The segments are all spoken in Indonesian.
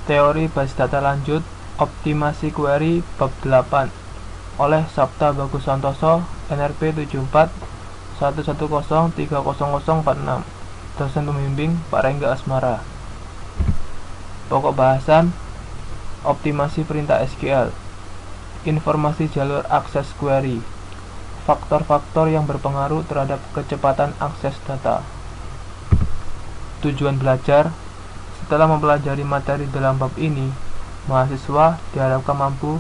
Teori basis data lanjut, optimasi query bab 8 oleh Sabta Bagus Santoso, NRP 74 110 30046, dosen pembimbing Pak Rengga Asmara. Pokok bahasan, optimasi perintah SQL, informasi jalur akses query, faktor-faktor yang berpengaruh terhadap kecepatan akses data. Tujuan belajar, setelah mempelajari materi dalam bab ini, mahasiswa diharapkan mampu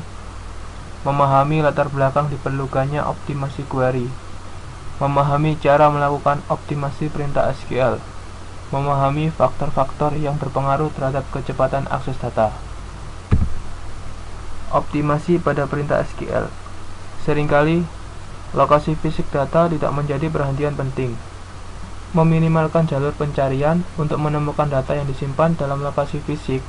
memahami latar belakang diperlukannya optimasi query, memahami cara melakukan optimasi perintah SQL, memahami faktor-faktor yang berpengaruh terhadap kecepatan akses data. Optimasi pada perintah SQL. Seringkali, lokasi fisik data tidak menjadi perhatian penting. Meminimalkan jalur pencarian untuk menemukan data yang disimpan dalam lokasi fisik.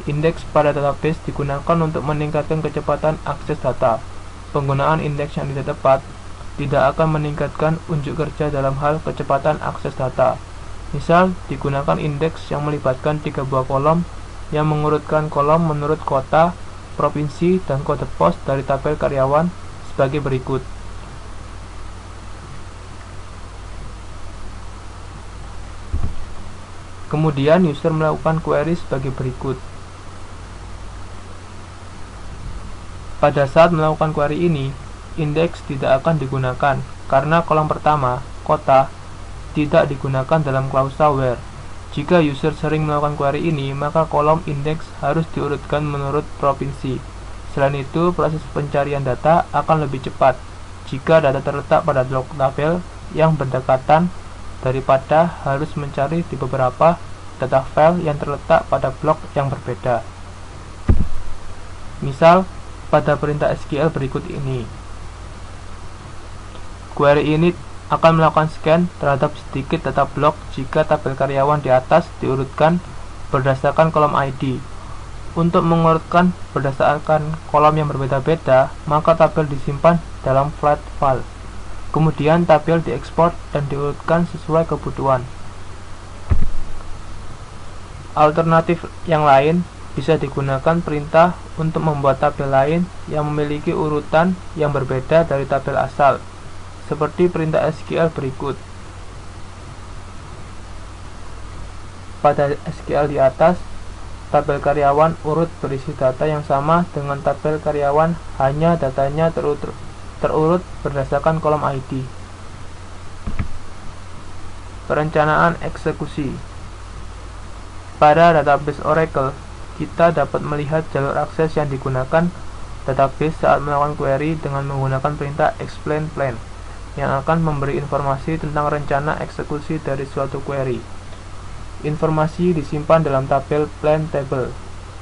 Indeks pada database digunakan untuk meningkatkan kecepatan akses data. Penggunaan indeks yang tidak tepat tidak akan meningkatkan unjuk kerja dalam hal kecepatan akses data. Misal, digunakan indeks yang melibatkan 3 buah kolom yang mengurutkan kolom menurut kota, provinsi, dan kode pos dari tabel karyawan sebagai berikut. Kemudian user melakukan query sebagai berikut. Pada saat melakukan query ini, indeks tidak akan digunakan karena kolom pertama, kota, tidak digunakan dalam klausa where. Jika user sering melakukan query ini, maka kolom indeks harus diurutkan menurut provinsi. Selain itu, proses pencarian data akan lebih cepat jika data terletak pada blok tabel yang berdekatan daripada harus mencari di beberapa data file yang terletak pada blok yang berbeda. Misal, pada perintah SQL berikut ini. Query init akan melakukan scan terhadap sedikit data blok jika tabel karyawan di atas diurutkan berdasarkan kolom ID. Untuk mengurutkan berdasarkan kolom yang berbeda-beda, maka tabel disimpan dalam flat file. Kemudian tabel diekspor dan diurutkan sesuai kebutuhan. Alternatif yang lain bisa digunakan perintah untuk membuat tabel lain yang memiliki urutan yang berbeda dari tabel asal, seperti perintah SQL berikut. Pada SQL di atas, tabel karyawan urut berisi data yang sama dengan tabel karyawan, hanya datanya terurut berdasarkan kolom ID. Perencanaan eksekusi. Pada database Oracle, kita dapat melihat jalur akses yang digunakan database saat melakukan query dengan menggunakan perintah explain plan yang akan memberi informasi tentang rencana eksekusi dari suatu query. Informasi disimpan dalam tabel plan table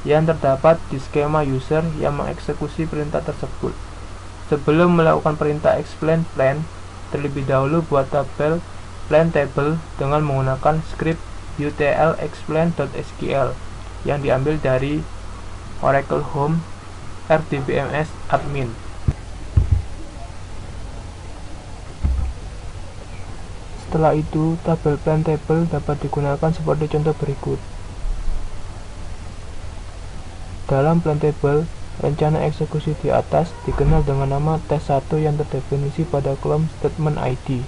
yang terdapat di skema user yang mengeksekusi perintah tersebut. Sebelum melakukan perintah explain plan, terlebih dahulu buat tabel plan table dengan menggunakan script utlexplain.sql yang diambil dari Oracle Home RDBMS admin. Setelah itu, tabel plan table dapat digunakan seperti contoh berikut. Dalam plan table, rencana eksekusi di atas dikenal dengan nama tes1 yang terdefinisi pada kolom statement ID.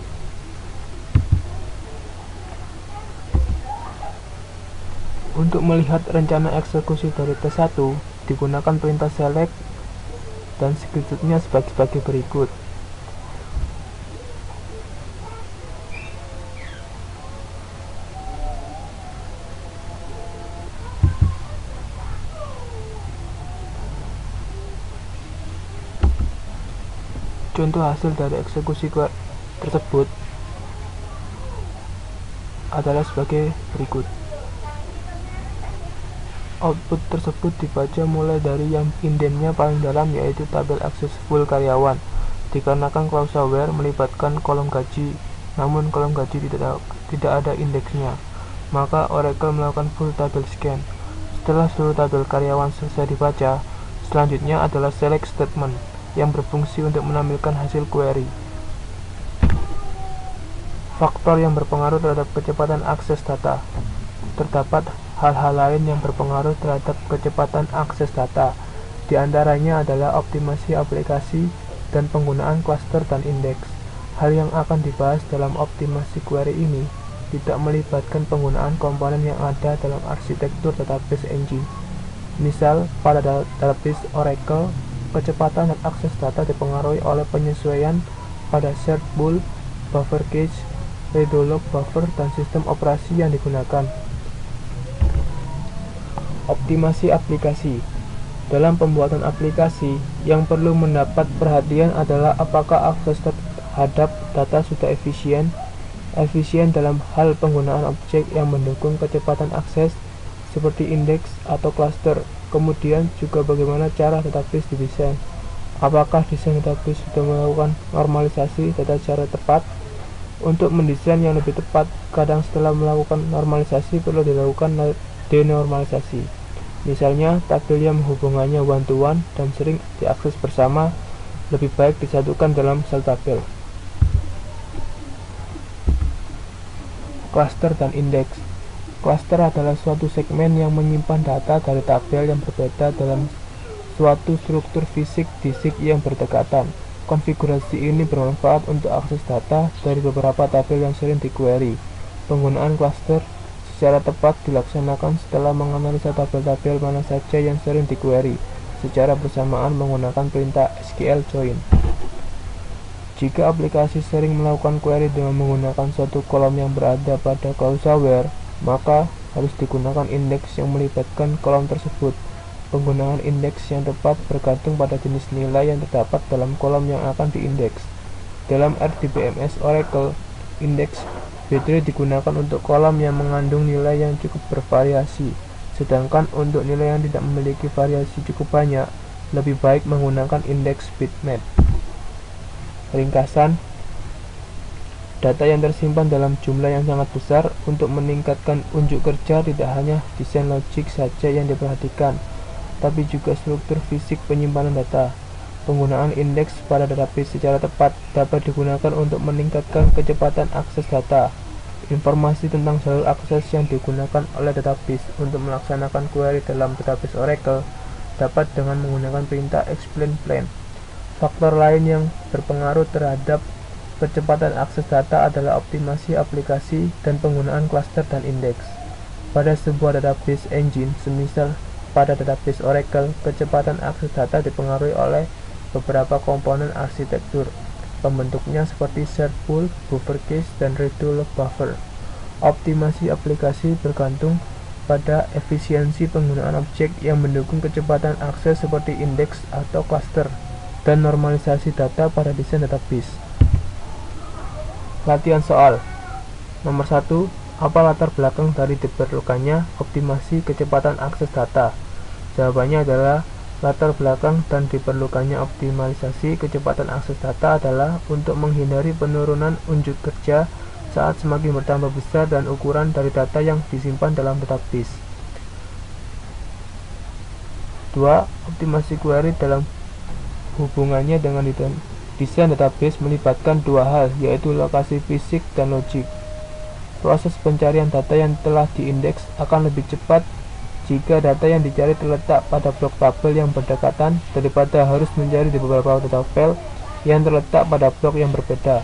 Untuk melihat rencana eksekusi dari tes1, digunakan perintah select dan screenshotnya sebagai berikut. Contoh hasil dari eksekusi tersebut adalah sebagai berikut. Output tersebut dibaca mulai dari yang indennya paling dalam, yaitu tabel akses full karyawan. Dikarenakan klausa where melibatkan kolom gaji, namun kolom gaji tidak ada indeksnya, maka Oracle melakukan full tabel scan. Setelah seluruh tabel karyawan selesai dibaca, selanjutnya adalah select statement yang berfungsi untuk menampilkan hasil query. Faktor yang berpengaruh terhadap kecepatan akses data. Terdapat hal-hal lain yang berpengaruh terhadap kecepatan akses data. Di antaranya adalah optimasi aplikasi dan penggunaan klaster dan indeks. Hal yang akan dibahas dalam optimasi query ini tidak melibatkan penggunaan komponen yang ada dalam arsitektur database engine. Misal, pada database Oracle, kecepatan dan akses data dipengaruhi oleh penyesuaian pada shared pool, buffer cache, redo-log buffer, dan sistem operasi yang digunakan. Optimasi aplikasi. Dalam pembuatan aplikasi, yang perlu mendapat perhatian adalah apakah akses terhadap data sudah efisien dalam hal penggunaan objek yang mendukung kecepatan akses seperti indeks atau cluster. Kemudian juga bagaimana cara database didesain. Apakah desain database sudah melakukan normalisasi data secara tepat? Untuk mendesain yang lebih tepat, kadang setelah melakukan normalisasi perlu dilakukan denormalisasi. Misalnya, tabel yang menghubungannya one-to-one dan sering diakses bersama lebih baik disatukan dalam sel tabel. Cluster dan indeks. Cluster adalah suatu segmen yang menyimpan data dari tabel yang berbeda dalam suatu struktur fisik disk yang berdekatan. Konfigurasi ini bermanfaat untuk akses data dari beberapa tabel yang sering diquery. Penggunaan cluster secara tepat dilaksanakan setelah menganalisa tabel-tabel mana saja yang sering diquery secara bersamaan menggunakan perintah SQL join. Jika aplikasi sering melakukan query dengan menggunakan suatu kolom yang berada pada klausa where, maka harus digunakan indeks yang melibatkan kolom tersebut. Penggunaan indeks yang tepat bergantung pada jenis nilai yang terdapat dalam kolom yang akan diindeks. Dalam RDBMS Oracle, indeks B-tree digunakan untuk kolom yang mengandung nilai yang cukup bervariasi, sedangkan untuk nilai yang tidak memiliki variasi cukup banyak, lebih baik menggunakan indeks bitmap. Ringkasan, data yang tersimpan dalam jumlah yang sangat besar. Untuk meningkatkan unjuk kerja, tidak hanya desain logik saja yang diperhatikan, tapi juga struktur fisik penyimpanan data. Penggunaan indeks pada database secara tepat dapat digunakan untuk meningkatkan kecepatan akses data. Informasi tentang jalur akses yang digunakan oleh database untuk melaksanakan query dalam database Oracle dapat dengan menggunakan perintah explain plan. Faktor lain yang berpengaruh terhadap kecepatan akses data adalah optimasi aplikasi dan penggunaan cluster dan indeks. Pada sebuah database engine, semisal pada database Oracle, kecepatan akses data dipengaruhi oleh beberapa komponen arsitektur. Pembentuknya seperti shared pool, buffer cache, dan redo-log buffer. Optimasi aplikasi bergantung pada efisiensi penggunaan objek yang mendukung kecepatan akses seperti indeks atau cluster, dan normalisasi data pada desain database. Latihan soal. Nomor 1. Apa latar belakang dari diperlukannya optimasi kecepatan akses data? Jawabannya adalah latar belakang dan diperlukannya optimalisasi kecepatan akses data adalah untuk menghindari penurunan unjuk kerja saat semakin bertambah besar dan ukuran dari data yang disimpan dalam database. 2. Optimasi query dalam hubungannya dengan desain database melibatkan dua hal, yaitu lokasi fisik dan logik. Proses pencarian data yang telah diindeks akan lebih cepat jika data yang dicari terletak pada blok tabel yang berdekatan daripada harus mencari di beberapa tabel yang terletak pada blok yang berbeda.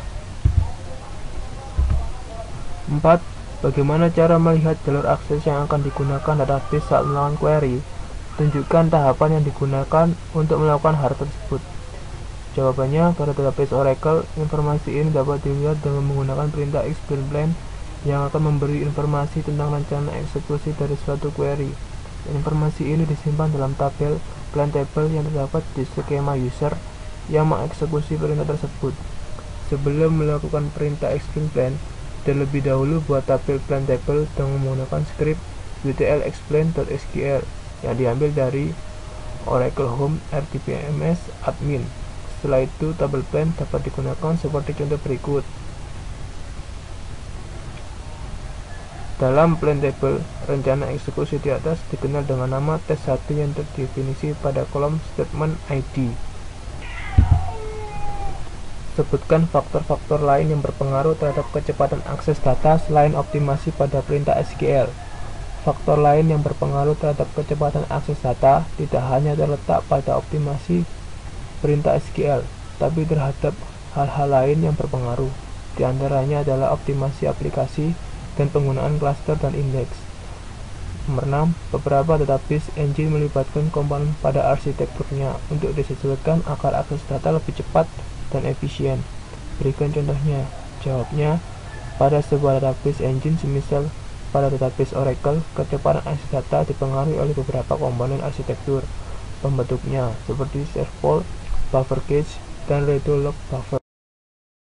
4. Bagaimana cara melihat jalur akses yang akan digunakan database saat melakukan query? Tunjukkan tahapan yang digunakan untuk melakukan hal tersebut. Jawabannya, pada database Oracle, informasi ini dapat dilihat dengan menggunakan perintah explain plan yang akan memberi informasi tentang rencana eksekusi dari suatu query. Informasi ini disimpan dalam tabel plan table yang terdapat di skema user yang mengeksekusi perintah tersebut. Sebelum melakukan perintah explain plan, terlebih dahulu buat tabel plan table dengan menggunakan script utlexplain.sql yang diambil dari Oracle Home RDBMS admin. Setelah itu, tabel plan dapat digunakan seperti contoh berikut. Dalam plan table, rencana eksekusi di atas dikenal dengan nama test1 yang terdefinisi pada kolom statement ID. Sebutkan faktor-faktor lain yang berpengaruh terhadap kecepatan akses data selain optimasi pada perintah SQL. Faktor lain yang berpengaruh terhadap kecepatan akses data tidak hanya terletak pada optimasi perintah SQL, tapi terhadap hal-hal lain yang berpengaruh. Di antaranya adalah optimasi aplikasi dan penggunaan klaster dan indeks. Nomor 6. Beberapa database engine melibatkan komponen pada arsitekturnya untuk disesuaikan agar akses data lebih cepat dan efisien. Berikan contohnya. Jawabnya, pada sebuah database engine semisal pada database Oracle, kecepatan akses data dipengaruhi oleh beberapa komponen arsitektur pembentuknya, seperti serve pool, buffer cache, dan redo log buffer.